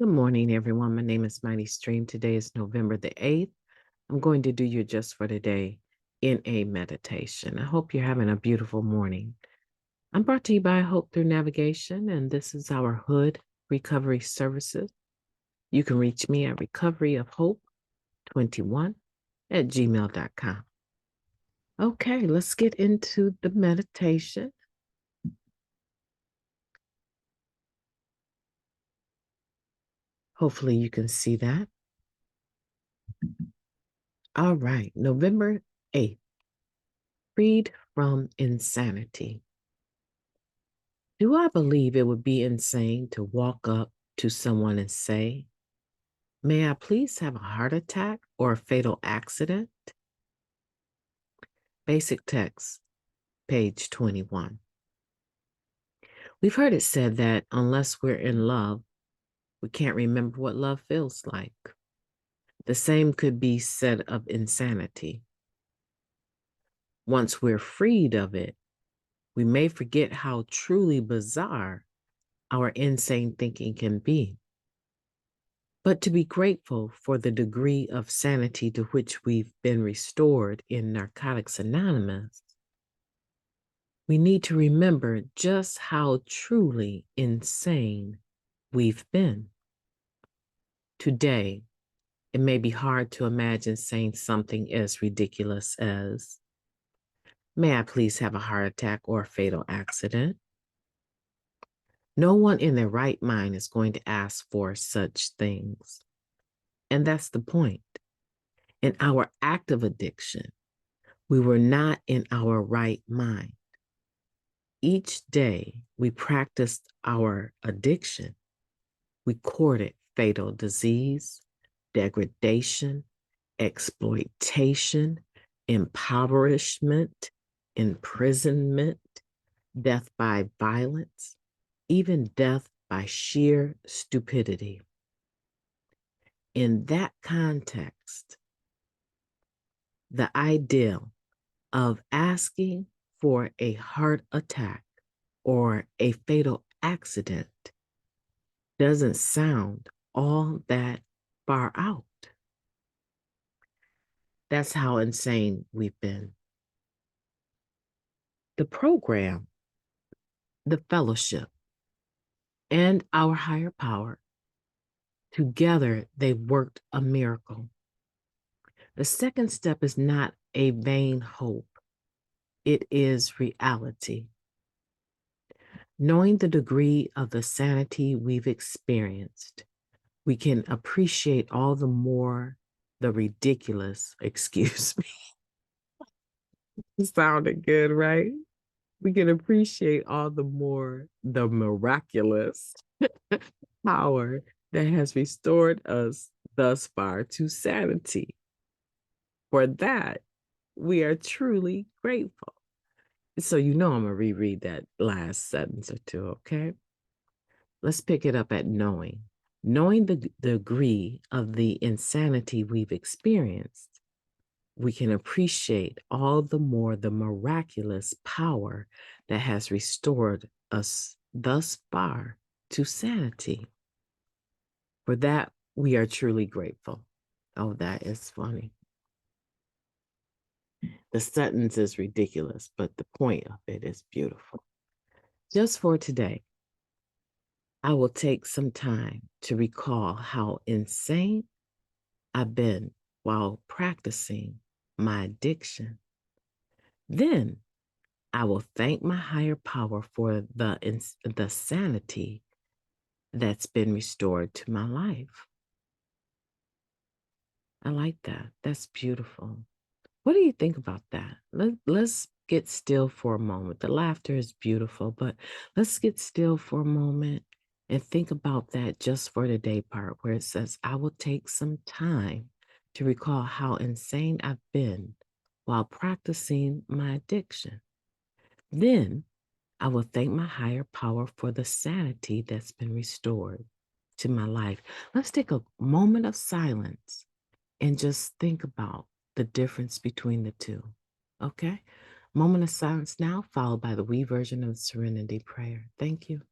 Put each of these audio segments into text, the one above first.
Good morning, everyone. My name is MightyStream. Today is November the 8th. I'm going to do your Just for Today in a meditation. I hope you're having a beautiful morning. I'm brought to you by Hope Through Navigation, and this is our H.O.O.D Recovery Services. You can reach me at recoveryofhope21@gmail.com. Okay, let's get into the meditation. Hopefully you can see that. All right, November 8th, freed from insanity. Do I believe it would be insane to walk up to someone and say, "May I please have a heart attack or a fatal accident?" Basic text, page 21. We've heard it said that unless we're in love, we can't remember what love feels like. The same could be said of insanity. Once we're freed of it, we may forget how truly bizarre our insane thinking can be. But to be grateful for the degree of sanity to which we've been restored in Narcotics Anonymous, we need to remember just how truly insane we've been. Today, it may be hard to imagine saying something as ridiculous as, "May I please have a heart attack or a fatal accident?" No one in their right mind is going to ask for such things. And that's the point. In our active addiction, we were not in our right mind. Each day we practiced our addiction, we courted fatal disease, degradation, exploitation, impoverishment, imprisonment, death by violence, even death by sheer stupidity. In that context, the ideal of asking for a heart attack or a fatal accident doesn't sound all that far out. That's how insane we've been. The program, the fellowship, and our higher power, together they've worked a miracle. The second step is not a vain hope. It is reality. Knowing the degree of the sanity we've experienced, we can appreciate all the more the ridiculous, excuse me, sounded good, right? We can appreciate all the more the miraculous power that has restored us thus far to sanity. For that, we are truly grateful. So I'm going to reread that last sentence or two, okay? Let's pick it up at knowing. Knowing the degree of the insanity we've experienced, we can appreciate all the more the miraculous power that has restored us thus far to sanity. For that, we are truly grateful. Oh, that is funny. The sentence is ridiculous, but the point of it is beautiful. Just for today, I will take some time to recall how insane I've been while practicing my addiction. Then I will thank my higher power for the sanity that's been restored to my life. I like that. That's beautiful. What do you think about that? Let's get still for a moment. The laughter is beautiful, but let's get still for a moment and think about that just for today part where it says, I will take some time to recall how insane I've been while practicing my addiction. Then I will thank my higher power for the sanity that's been restored to my life. Let's take a moment of silence and just think about the difference between the two. Okay? Moment of silence now, followed by the we version of the Serenity Prayer. Thank you.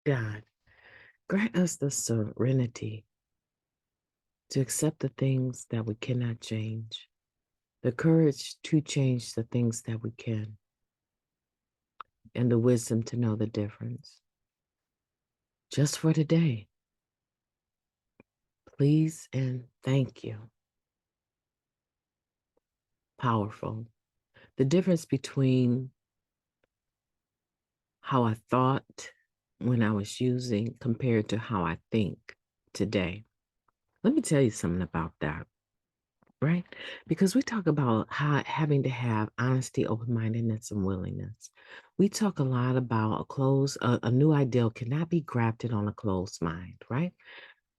God, grant us the serenity to accept the things that we cannot change, the courage to change the things that we can, and the wisdom to know the difference. Just for today, please and thank you. Powerful. The difference between how I thought when I was using compared to how I think today. Let me tell you something about that, right? Because we talk about having to have honesty, open-mindedness, and willingness. We talk a lot about a new ideal cannot be grafted on a closed mind, right?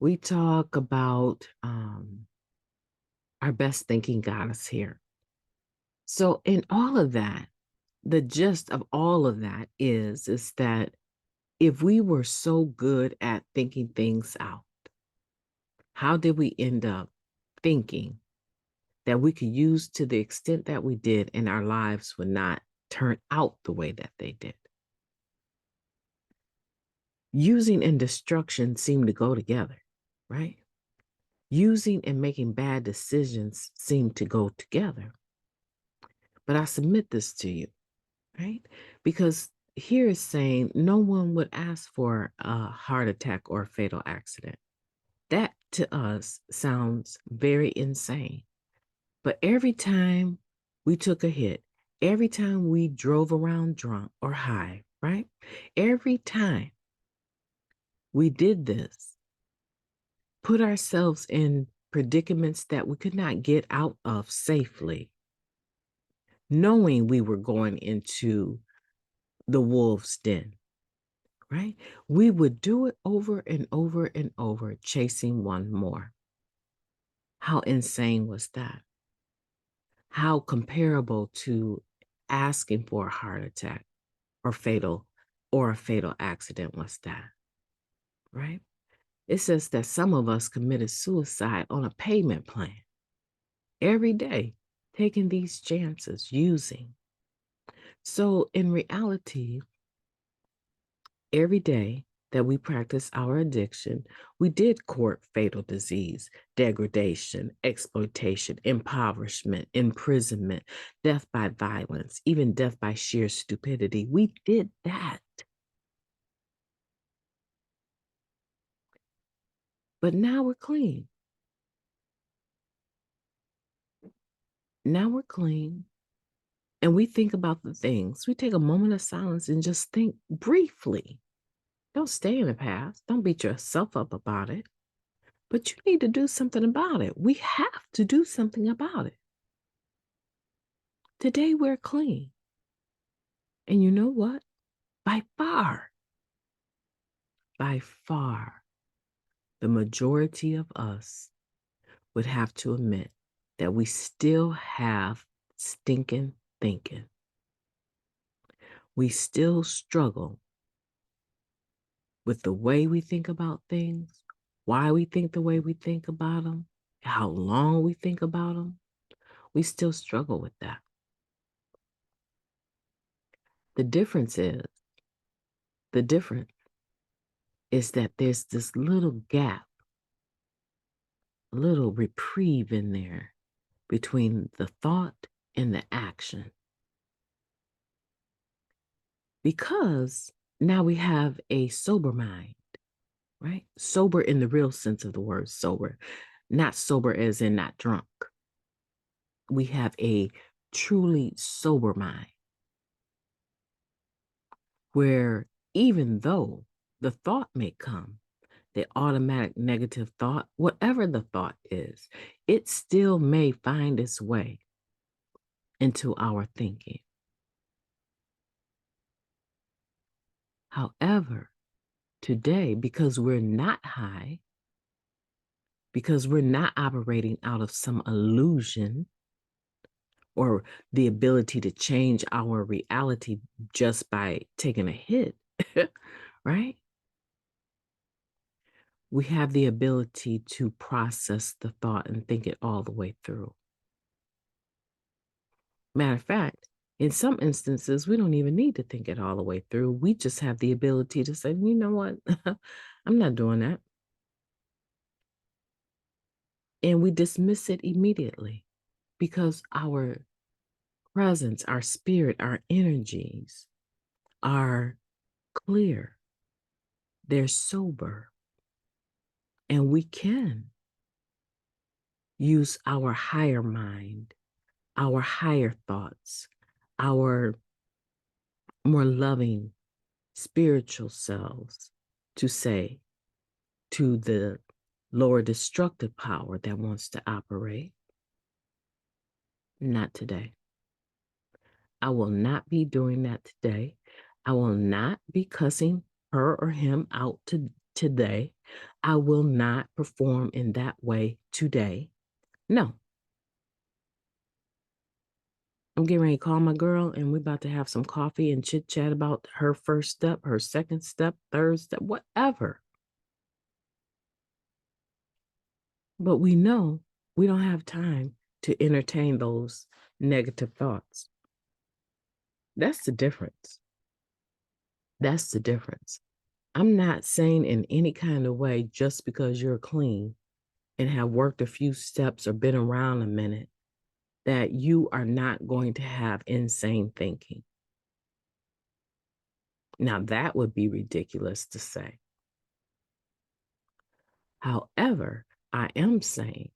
We talk about our best thinking got us here. So in all of that, the gist of all of that is that if we were so good at thinking things out, how did we end up thinking that we could use to the extent that we did and our lives would not turn out the way that they did? Using and destruction seem to go together, right? Using and making bad decisions seem to go together. But I submit this to you, right? Because here is saying no one would ask for a heart attack or a fatal accident. That to us sounds very insane. But every time we took a hit, every time we drove around drunk or high, right? Every time we did this, put ourselves in predicaments that we could not get out of safely, knowing we were going into the wolf's den, right? We would do it over and over and over, chasing one more. How insane was that? How comparable to asking for a heart attack or a fatal accident was that, right? It says that some of us committed suicide on a payment plan every day, taking these chances, using. So in reality, every day that we practice our addiction, we did court fatal disease, degradation, exploitation, impoverishment, imprisonment, death by violence, even death by sheer stupidity. We did that. But now we're clean. Now we're clean. And we think about the things. We take a moment of silence and just think briefly. Don't stay in the past. Don't beat yourself up about it. But you need to do something about it. We have to do something about it. Today we're clean. And you know what? By far, the majority of us would have to admit that we still have stinking thinking. We still struggle with the way we think about things, why we think the way we think about them, how long we think about them. We still struggle with that. The difference is, the difference is that there's this little gap, a little reprieve in there between the thought and the action. Because now we have a sober mind, right? Sober in the real sense of the word sober, not sober as in not drunk. We have a truly sober mind where even though the thought may come, the automatic negative thought, whatever the thought is, it still may find its way into our thinking. However, today, because we're not high, because we're not operating out of some illusion or the ability to change our reality just by taking a hit, right? We have the ability to process the thought and think it all the way through. Matter of fact, In some instances, we don't even need to think it all the way through. We just have the ability to say, you know what? I'm not doing that. And we dismiss it immediately because our presence, our spirit, our energies are clear, they're sober, and we can use our higher mind, our higher thoughts, our more loving spiritual selves to say to the lower destructive power that wants to operate, not today. I will not be doing that today. I will not be cussing her or him out today. I will not perform in that way today. No. I'm getting ready to call my girl and we're about to have some coffee and chit chat about her first step, her second step, third step, whatever. But we know we don't have time to entertain those negative thoughts. That's the difference. That's the difference. I'm not saying in any kind of way just because you're clean and have worked a few steps or been around a minute that you are not going to have insane thinking. Now, that would be ridiculous to say. However, I am saying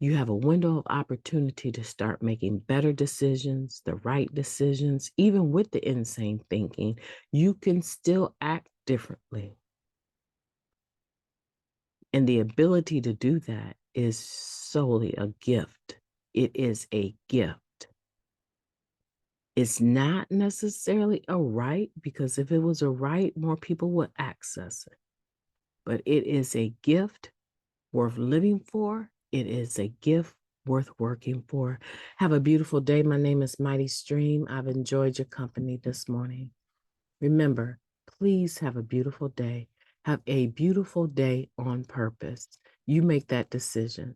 you have a window of opportunity to start making better decisions, the right decisions, even with the insane thinking. You can still act differently. And the ability to do that is solely a gift. It is a gift. It's not necessarily a right, because if it was a right, more people would access it. But it is a gift worth living for. It is a gift worth working for. Have a beautiful day. My name is MightyStream. I've enjoyed your company this morning. Remember, please have a beautiful day. Have a beautiful day on purpose. You make that decision.